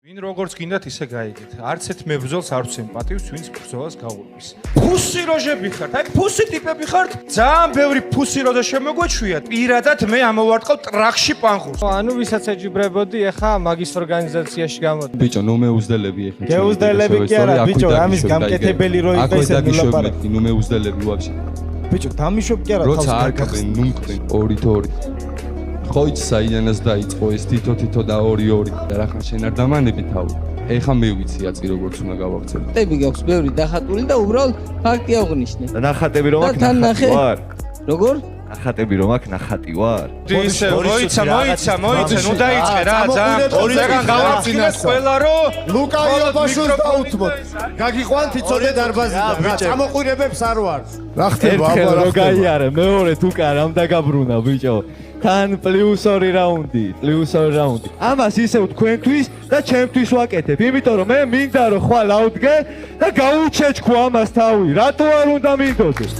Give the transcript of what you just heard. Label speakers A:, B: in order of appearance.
A: ვინ როგორც გინდათ ისე გაიგეთ. არც ერთ მებრძოლს არ ვცემ პატივს, ვინც ბრძოლას გაურბის. ფუსი როჟები ხართ, აი ფუსი ტიპები ხართ. ძალიან ბევრი ფუსი როჟა შემოგვეჩვია. პირადად მე ამოვარტყავ ტრაქში პანხურს.
B: ანუ ვისაც ეჯიბრებოდი, ეხა მაგის ორგანიზაციაში გამოდი.
C: ბიჭო, ნუ მეუძდელები ეხლა.
D: გეუძდელები კი არა, ბიჭო, ამის გამკეთებელი რო იყო ესე
C: ნულაპარაკი. ნუ მეუძდელები ვაფშე.
D: ბიჭო, დამიშვებ კი არა თავს.
C: როცა არ კბენ, ნუ მკბენ 2-2. ხოიც საიდანაც დაიწყო ეს თითო და 2-2. რახან შენ არ დამანები თავი. ეხა მე ვიცი აწი როგორც უნდა გავაქცევ.
E: ტები გაქვს ბევრი დახატული და უბრალოდ ფაქტი აღვნიშნე.
F: ნახატები რომ აქ
E: თან
F: ნახატი
E: ნახე.
F: ვარ.
E: როგორ?
F: ნახატები რომ აქ ნახატი ვარ.
A: ისე მოიცა, ნუ დაიწყე რა, ძალიან გავაფრთხილეთ ყველა რომ
D: ლუკა იობაშვილს დაუთმოთ. გაგიყვანთ იცოდე დარბაზიდან. რა წამოყვირებებს არ ვარ. რა ხდება აბა რა გაიარე, მეორე თუ კარ ამ დაგაბრუნა ბიჭო. თან +2 რაუნდი. ამას ისევ თქვენთვის და ჩემთვის ვაკეთებ, იმიტომ რომ მე მინდა რომ ხვალ ავდგე და გაუჩეჩქო ამას თავი. რატო არ უნდა მინდოდეს?